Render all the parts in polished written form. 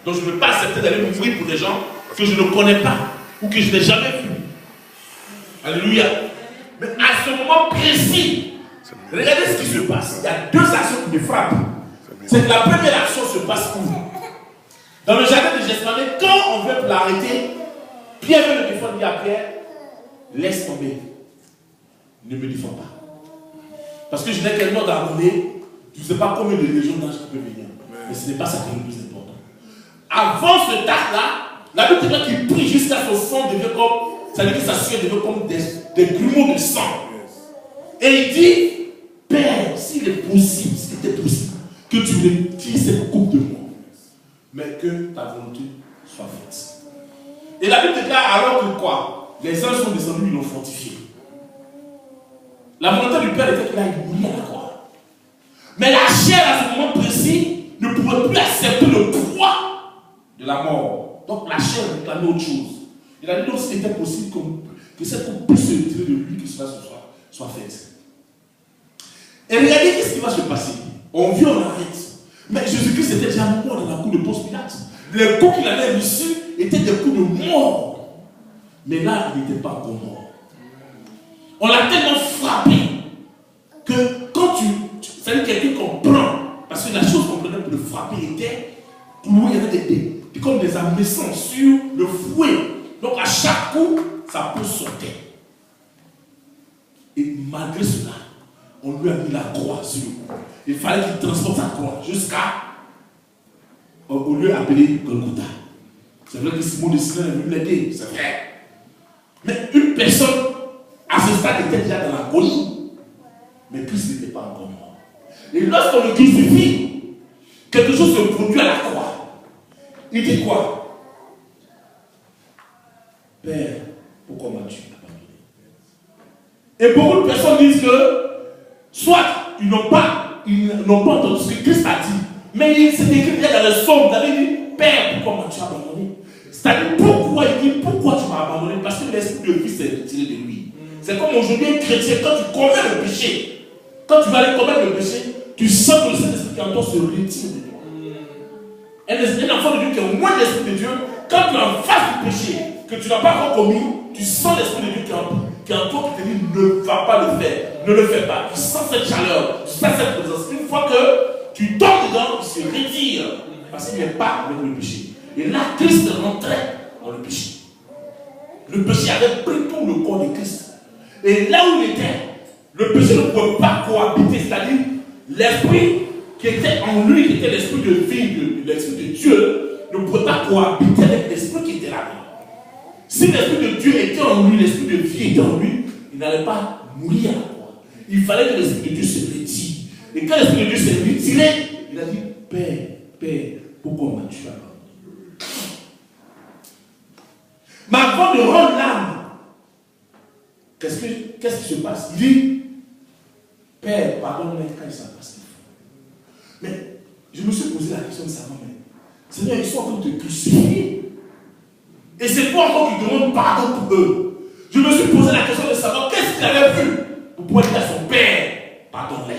Donc je ne veux pas accepter d'aller m'ouvrir pour des gens que je ne connais pas ou que je n'ai jamais vus. Alléluia. Mais à ce moment précis, regardez ce qui se passe. Il y a deux actions qui me frappent. C'est que la première action se passe où? Dans le jardin de Gethsémani, quand on veut l'arrêter, Pierre veut le défendre, dit à Pierre, laisse tomber. Ne me défends pas. Parce que je n'ai qu'un ordre à donner. Tu ne sais pas combien de légions d'anges qui peuvent venir. Mais ce n'est pas ça qui est le plus important. Avant ce date-là, la Bible dit qu'il prie jusqu'à son sang devient comme, ça veut dire que sa sueur devient comme des grumeaux de sang. Et il dit, Père, s'il est possible, s'il était possible, que tu retires cette coupe de moi, mais que ta volonté soit faite. Et la Bible déclare alors que quoi? Les anges sont descendus, ils l'ont fortifié. La volonté du Père était qu'il aille mourir à la croix. Mais la chair, à ce moment précis, ne pouvait plus accepter le poids de la mort. Donc la chair réclamait autre chose. Il a dit donc s'il était possible que cette coupe puisse se retirer de lui, que cela soit fait. Et regardez qu'est-ce qui va se passer. On vit, on arrête. Mais Jésus-Christ était déjà mort dans la cour de Ponce Pilate. Les coups qu'il avait reçus étaient des coups de mort. Mais là, il n'était pas encore mort. On l'a tellement frappé que quand c'est-à-dire quelqu'un qu'on prend, parce que la chose qu'on prenait pour le frapper était, pour lui, il y avait comme des ameçons sur le fouet. Donc à chaque coup, sa peau sortait. Et malgré cela, on lui a mis la croix sur le cou. Il fallait qu'il transporte sa croix jusqu'à au lieu appelé Golgotha. C'est vrai que Simon de Cyrène est venu l'aider, c'est vrai. Mais une personne à ce stade était déjà dans l'agonie. Mais Christ n'était pas encore mort. Et lorsqu'on le crucifie, quelque chose se produit à la croix. Il dit quoi? Père, pourquoi m'as-tu abandonné? Et beaucoup de personnes disent que soit ils n'ont pas entendu ce que Christ a dit, mais il s'est écrit dans le psaume, il dit, Père, pourquoi m'as-tu abandonné? C'est-à-dire, pourquoi il dit, pourquoi tu m'as abandonné? Parce que l'esprit de vie s'est retiré de lui. C'est comme aujourd'hui un chrétien, quand tu commets le péché, quand tu vas aller commettre le péché, tu sens que le Saint-Esprit qui en toi se retire de toi. Un enfant de Dieu qui est loin de l'Esprit de Dieu, quand tu es en face du péché, que tu n'as pas encore commis, tu sens l'Esprit de Dieu qui est en toi qui te dit ne va pas le faire, ne le fais pas. Tu sens cette chaleur, tu sens cette présence. Une fois que tu tombes dedans, il se retire parce qu'il n'est pas avec le péché. Et là, Christ rentrait dans le péché. Le péché avait pris tout le corps de Christ. Et là où il était, le péché ne pouvait pas cohabiter, c'est-à-dire l'esprit qui était en lui, qui était l'esprit de vie, l'esprit de Dieu, ne pouvait pas cohabiter avec l'esprit qui était là-dedans. Si l'esprit de Dieu était en lui, l'esprit de vie était en lui, il n'allait pas mourir à la croix. Il fallait que l'esprit de Dieu se retire. Et quand l'esprit de Dieu s'est retiré, il a dit, Père, pourquoi m'as-tu abandonné? Mais avant de rendre l'âme, qu'est-ce qui se passe? Il dit, Père, pardonne-moi quand il s'en passe. Mais je me suis posé la question de savoir, mais Seigneur, ils sont en train de te crucifier. Et c'est toi encore qui demande pardon pour eux. Je me suis posé la question de savoir qu'est-ce qu'il avait vu pour pouvoir dire à son Père, pardonne-les.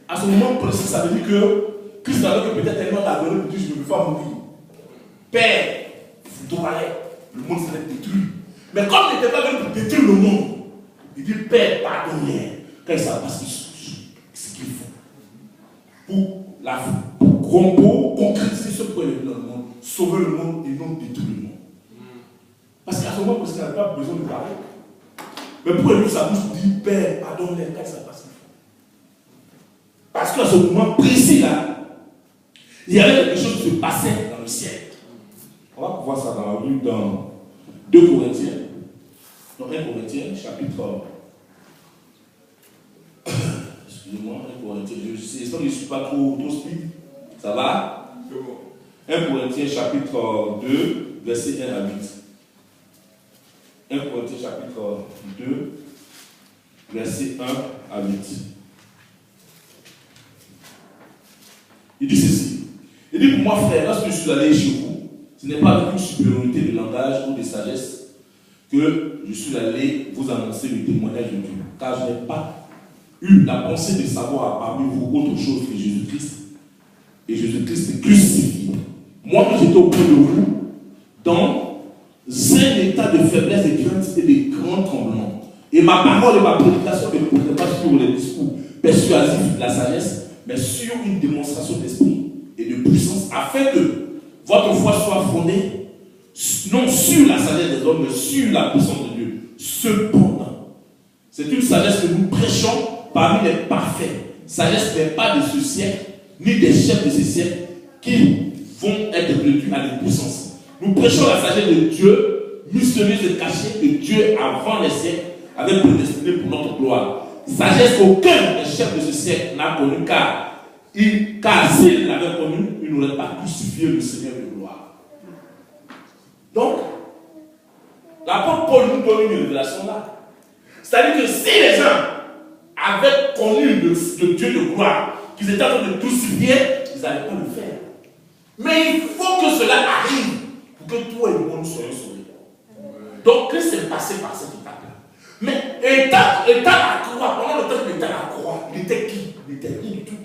À ce moment précis, ça veut dire que Christ avait peut-être tellement d'agonie pour dire je ne veux pas mourir. Père, vous doirez, le monde serait détruit. Mais comme il n'était pas venu pour détruire le monde, il dit Père, pardonne-les. Quand ils savent pas ce qu'ils font. Pour concrétiser ce point dans le monde, sauver le monde et non détruire le monde. Parce qu'à ce moment, il n'avait pas besoin de parler. Mais pour lui, sa bouche dit Père, pardonne-les quand ça passe. Parce qu'à ce moment précis là, il y avait quelque chose qui se passait dans le ciel. On va voir ça dans la Bible, dans 2 Corinthiens. Dans 1 Corinthiens, chapitre. Excusez-moi, 1 Corinthiens. J'espère que je ne suis pas trop speed. Ça va? 1 Corinthiens, chapitre 2, verset 1 à 8. 1 Corinthiens, chapitre 2, verset 1 à 8. Il dit ceci. Il dit pour moi, frère, lorsque je suis allé chez vous, ce n'est pas avec une supériorité de langage ou de sagesse que je suis allé vous annoncer le témoignage de Dieu. Car je n'ai pas eu la pensée de savoir parmi vous autre chose que Jésus-Christ. et Jésus-Christ est crucifié. Moi, quand j'étais auprès de vous, dans un état de faiblesse, de crainte et de grands tremblements. Et ma parole et ma prédication ne portaient pas sur les discours persuasifs de la sagesse, mais sur une démonstration d'esprit et de puissance, afin que votre foi soit fondée non sur la sagesse des hommes, mais sur la puissance de Dieu. Cependant, c'est une sagesse que nous prêchons parmi les parfaits. Sagesse n'est pas de ce siècle, ni des chefs de ce siècle, qui vont être réduits à l'impuissance. Nous prêchons la sagesse de Dieu, mystérieuse et cachée, que Dieu, avant les siècles, avait prédestinée pour notre gloire. Sagesse qu'aucun des chefs de ce siècle n'a connue, car s'il l'avait connue, il n'aurait pas crucifié le Seigneur de gloire. Donc, l'apôtre Paul nous donne une révélation là. C'est-à-dire que si les gens avaient connu le Dieu de gloire, qu'ils étaient en train de crucifier, ils n'allaient pas le faire. Mais il faut que cela arrive pour que toi et moi nous soyons sauvés. Donc Christ est passé par cette étape-là. Mais étant à la croix, pendant le temps qu'il était à la croix, il était qui? Il n'était rien du tout.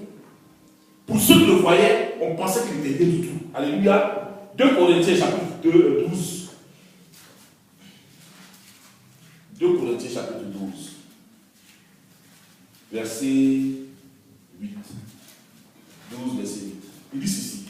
Pour ceux qui le voyaient, on pensait qu'il n'était rien du tout. Alléluia. 2 Corinthiens chapitre 12. 2 Corinthiens chapitre 12. Verset 8. 12, verset 8. Il dit ceci.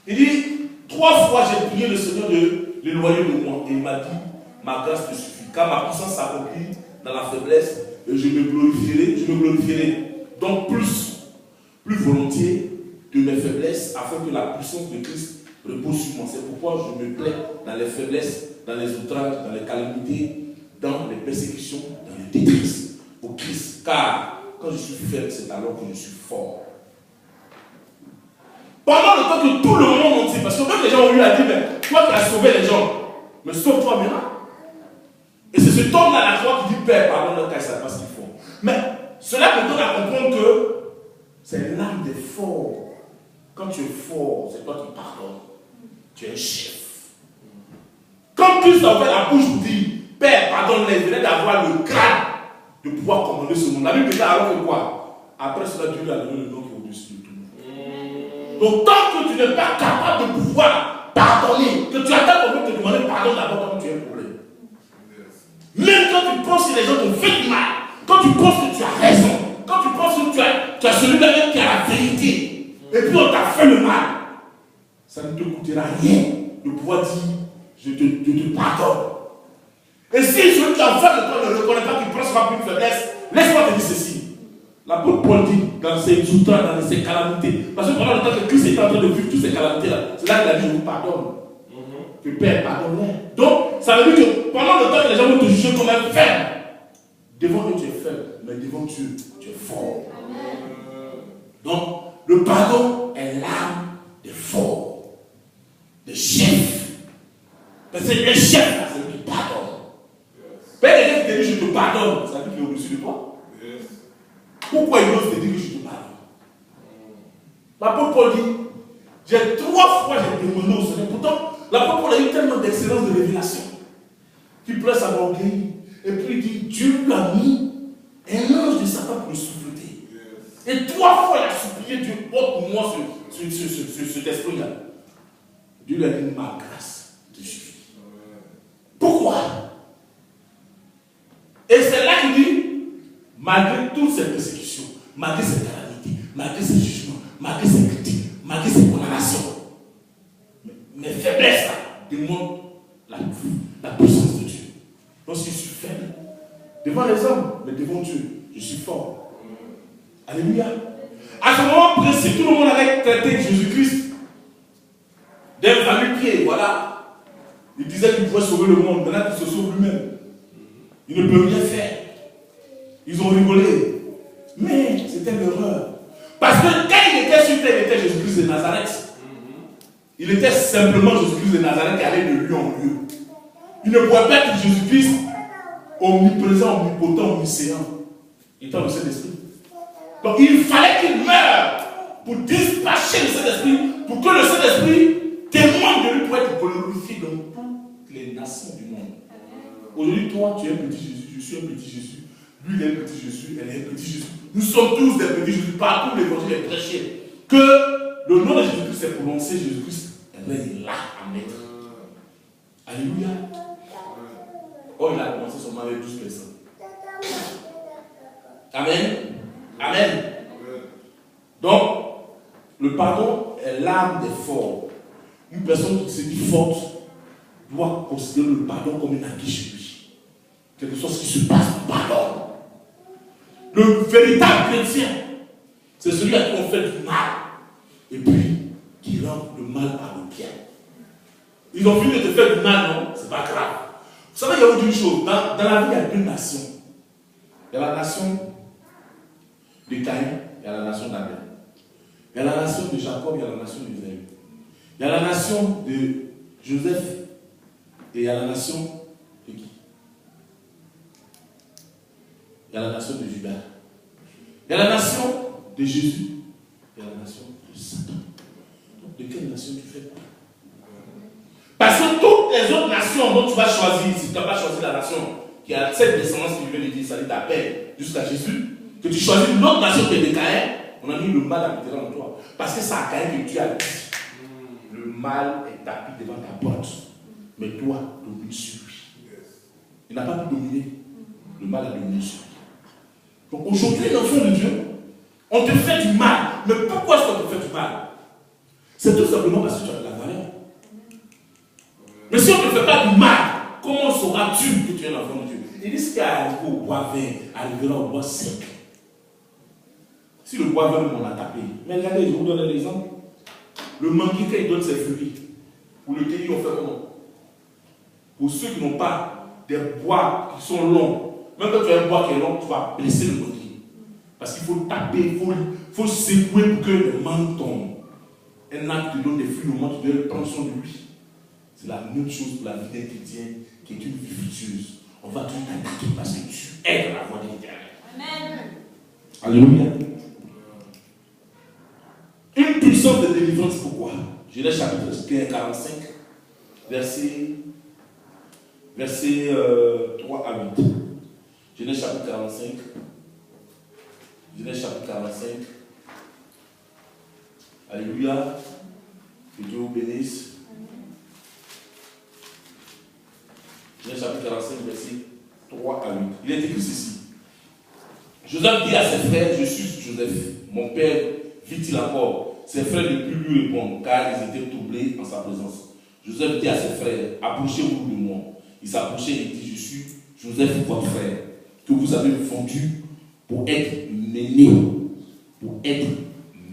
Il dit, 3 fois j'ai prié le Seigneur de l'éloigner de moi. Et il m'a dit, ma grâce te suffit. Car ma puissance s'accomplit dans la faiblesse, et je me glorifierai. Donc plus volontiers de mes faiblesses, afin que la puissance de Christ repose sur moi. C'est pourquoi je me plais dans les faiblesses, dans les outrages, dans les calamités, dans les persécutions, dans les détresses pour Christ. Car quand je suis faible, c'est alors que je suis fort. Pendant le temps que tout le monde entier, parce que même les gens ont eu à dire, mais toi qui as sauvé les gens, mais sauve-toi maintenant. Et c'est cet homme-là à la croix qui dit, Père, pardonne-leur car ils ne savent pas ce qu'ils font. Mais cela me donne à comprendre que c'est l'âme des forts. Quand tu es fort, c'est toi qui pardonnes. Tu es un chef. Quand Christ a ouvert la bouche pour dire, Père, pardonne-les, il venait d'avoir le grade de pouvoir commander ce monde. La Bible dit alors que quoi? Après cela, Dieu lui a donné le nom qui est au-dessus de tout. Donc, tant que tu n'es pas capable de pouvoir pardonner, que tu attends pour te demander pardon d'abord quand tu as un problème. Même quand tu penses que les gens t'ont fait du mal, quand tu penses que tu as raison, quand tu penses que tu as celui-là qui a la vérité, et puis on t'a fait le mal, ça ne te coûtera rien de pouvoir dire je te pardonne. Et si celui qui a fait de toi ne reconnaît pas qu'il prend pas une faiblesse, laisse-moi te dire ceci. L'apôtre Paul dit dans ses outrages, dans ses calamités, parce que pendant le temps que Christ était en train de vivre toutes ces calamités-là, c'est là qu'il a dit je vous pardonne. Que Père pardonne. Donc, ça veut dire que pendant le temps que les gens vont te juger comme un faible, devant eux tu es faible, mais devant Dieu tu es fort. Donc, le pardon est l'âme des forts, des chefs. Parce que les chefs, là, c'est lui qui pardonne. Père, quelqu'un qui te dit je te pardonne, ça veut dire qu'il est au-dessus de toi. Pourquoi il ose te dire que je te pardonne? L'apôtre Paul dit, j'ai 3 fois j'ai demandé au Seigneur. Pourtant, l'apôtre Paul a eu tellement d'excellence de révélation qu'il pleure sa orgueil. Et puis il dit, Dieu lui a mis un ange de Satan pour le souffleter. Et 3 fois il a supplié Dieu, ôte moi cet esprit-là. Dieu lui a dit, ma grâce te suffit. Pourquoi? Et c'est là qu'il dit, malgré toutes ces persécutions, malgré ces calamités, malgré ces jugements, malgré ces critiques, malgré ces condamnations, mes faiblesses là, démontrent la puissance de Dieu. Donc si je suis faible, devant les hommes, mais devant Dieu, je suis fort. Alléluia. À ce moment précis, tout le monde avait traité Jésus-Christ d'un va-nu-pied, voilà. Il disait qu'il pouvait sauver le monde, maintenant il se sauve lui-même. Il ne peut rien faire. Ils ont rigolé. Mais c'était l'erreur. Parce que quand il était sur terre, il était Jésus-Christ de Nazareth. Il était simplement Jésus-Christ de Nazareth qui allait de lieu en lieu. Il ne pouvait pas être Jésus-Christ omniprésent, omnipotent, omniscient. Il était dans le Saint-Esprit. Donc il fallait qu'il meure pour dispatcher le Saint-Esprit, pour que le Saint-Esprit témoigne de lui pour être glorifié dans toutes les nations du monde. Aujourd'hui, toi, tu es un petit Jésus, je suis un petit Jésus. Lui, il est un petit Jésus, elle est un petit Jésus. Nous sommes tous des petits Jésus. Partout, l'évangile est prêché. Que le nom de Jésus-Christ est prononcé, Jésus-Christ est là à mettre. Alléluia. Oh, il a commencé seulement avec 12 personnes. Amen. Amen. Donc, le pardon est l'arme des forts. Une personne qui se dit forte doit considérer le pardon comme un acquis chez lui. Quelque chose qui se passe, pardon. Le véritable chrétien, c'est celui à qui on fait du mal. Et puis, qui rend le mal par le bien. Ils ont fini de te faire du mal, non? C'est pas grave. Vous savez, il y a autre chose. Dans la vie, il y a deux nations. Il y a la nation de Caïn, il y a la nation d'Abel. Il y a la nation de Jacob, il y a la nation d'Israël. Il y a la nation de Joseph et il y a la nation de qui? Il y a la nation de Judas. Il y a la nation de Jésus. Il y a la nation de Satan. Donc, de quelle nation tu fais part? Parce que toutes les autres nations dont tu vas choisir, si tu n'as pas choisi la nation qui a cette descendance qui vient de dire, ça dit d'Abel jusqu'à Jésus, que tu choisis une autre nation qui est de Caïn, on a mis le mal habitera en toi. Parce que c'est à Caïn que Dieu a dit. Le mal est tapis devant ta porte. Mais toi, domine sur lui. Il n'a pas pu dominer. Le mal a dominé sur lui. Donc aujourd'hui, l'enfant de Dieu, on te fait du mal. Mais pourquoi est-ce qu'on te fait du mal? C'est tout simplement parce que tu as de la valeur. Mais si on ne te fait pas du mal, comment sauras-tu que tu es l'enfant de Dieu? Il dit ce qui arrive au bois vert arrivera au bois sec. Si le bois vert, on l'a tapé. Mais regardez, je vous donne un exemple. Le manguier, quand il donne ses fruits, pour le cueillir, on fait comment? Pour ceux qui n'ont pas des bois qui sont longs, même quand tu as un bois qui est long, tu vas blesser le manguier. Parce qu'il faut taper, il faut secouer pour que le mangue tombe. Un arbre te donne des fruits au moment où tu dois prendre soin de lui. C'est la même chose pour la vie d'un chrétien qui est une vie fructueuse. On va tout attaquer parce que tu es dans la voie de l'Éternel. Amen. Alléluia. Une puissance de délivrance, pourquoi? Genèse chapitre 45, verset 3 à 8. Genèse chapitre 45. Genèse chapitre 45. Alléluia. Que Dieu vous bénisse. Genèse chapitre 45, verset 3 à 8. Il est écrit ceci. Joseph dit à ses frères, je suis Joseph, mon père, vit-il encore? Ses frères ne purent lui répondre, car ils étaient troublés en sa présence. Joseph dit à ses frères, approchez-vous de moi. Il s'approchait et dit, je suis Joseph, votre frère, que vous avez vendu pour être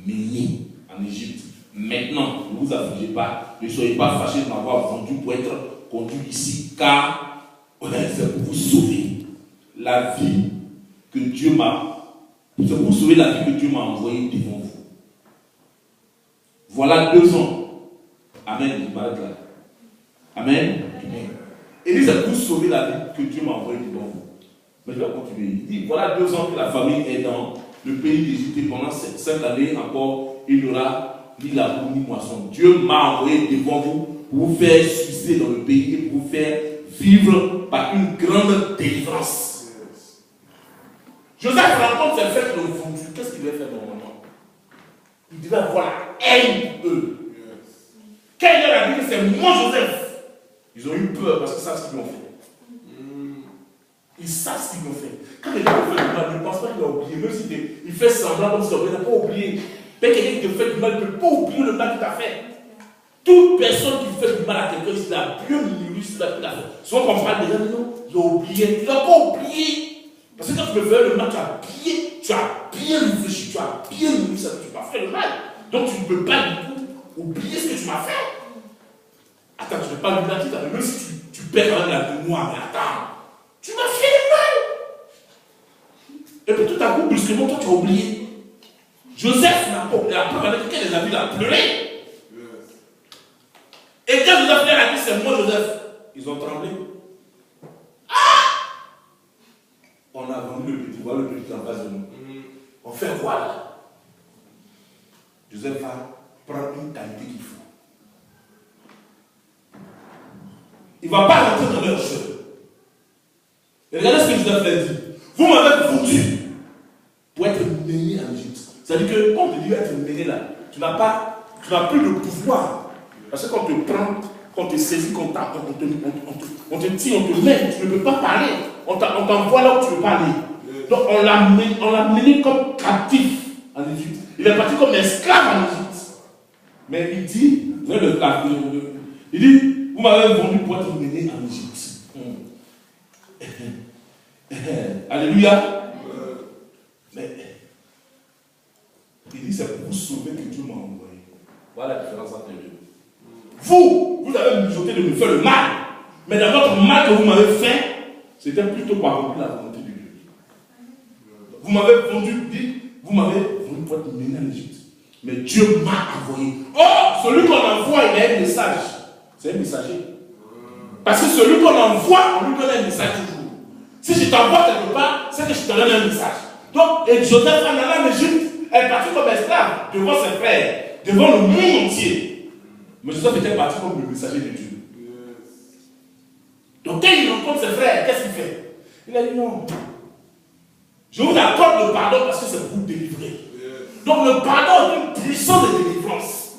mené en Égypte. Maintenant, ne vous affligez pas, ne soyez pas fâchés de m'avoir vendu pour être conduit ici, car c'est pour vous sauver la vie que Dieu m'a. C'est pour sauver la vie que Dieu m'a envoyée devant vous. Voilà 2 ans. Amen. Il m'arrête là. Amen. Amen. Il dit c'est pour sauver la vie que Dieu m'a envoyée devant vous. Mais je vais continuer. Il dit voilà 2 ans que la famille est dans le pays d'Égypte et pendant cette année encore, il n'y aura ni labour ni moisson. Dieu m'a envoyé devant vous pour vous faire susciter dans le pays et pour vous faire vivre par une grande délivrance. Joseph rencontre ses frères qui l'ont vendu. Qu'est-ce qu'il devait faire normalement? Il devait avoir la haine pour eux. Quand il leur a dit que c'est moi Joseph, ils ont eu peur parce qu'ils savent ce qu'ils ont fait. Ils savent ce qu'ils ont fait. Quand quelqu'un te fait du mal, ne pense pas qu'il a oublié. Même si il fait semblant comme si il n'a pas oublié. Mais quelqu'un qui te fait du mal ne peut pas oublier le mal qu'il t'a fait. Toute personne qui fait du mal à quelqu'un, s'il a bien mûri ce qu'il a fait. Souvent quand on parle des gens, non, il a oublié. Il n'a pas oublié. Parce que quand tu me fais le mal, tu as bien réfléchi, tu as bien mûri ça, tu m'as fait le mal. Donc tu ne peux pas du tout oublier ce que tu m'as fait. Attends, tu ne peux pas l'oublier, même si tu perds quand même la mémoire, mais attends, tu m'as fait le mal. Et puis tout à coup, brusquement, toi tu as oublié. Joseph n'a pas oublié. La preuve avec laquelle les amis l'ont pleuré. Et quand Joseph leur a dit c'est moi Joseph, ils ont tremblé. Ah! On a vendu le petit, voilà le petit en face de nous. On fait quoi là? Joseph va prendre une qualité qu'il faut. Il ne va pas rentrer dans leur jeu. Et regardez ce que Joseph leur dit. Vous m'avez vendu pour être mené en Égypte. C'est-à-dire que quand on te dit être mené là, tu n'as pas Tu n'as plus de pouvoir. Parce que quand on te prend, quand on te saisit, quand on te tire, on te met, tu ne peux pas parler. On t'envoie là où tu ne peux pas aller. Donc on l'a mené comme captif en Égypte. Il est parti comme esclave en Égypte. Mais il dit, il dit, vous m'avez vendu pour être mené en Égypte. Alléluia. Mais il dit, c'est pour vous sauver que Dieu m'a envoyé. Voilà la différence entre les deux. Vous avez mijoté de me faire le mal. Mais dans votre mal que vous m'avez fait, c'était plutôt pour accomplir la volonté de Dieu. Vous m'avez vendu pour être mené en Égypte. Mais Dieu m'a envoyé. Oh, celui qu'on envoie, il a un message. C'est un messager. Parce que celui qu'on envoie, on lui donne un message toujours. Si je t'envoie quelque part, c'est que je te donne un message. Donc, et Joseph en allant en Égypte, elle est partie comme esclave devant ses frères, devant le monde entier. Mais Joseph était parti comme le messager de Dieu. Donc, quand il rencontre ses frères, qu'est-ce qu'il fait? Il a dit non. Je vous accorde le pardon parce que c'est pour vous délivrer. Donc, le pardon est une puissance de délivrance.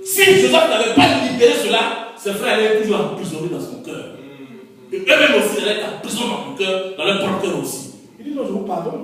Si Joseph n'avait pas libéré cela, ses frères allaient toujours emprisonner dans son cœur. Et eux-mêmes aussi, ils allaient être emprisonnés dans son cœur, dans leur propre cœur aussi. Il dit non, je vous pardonne.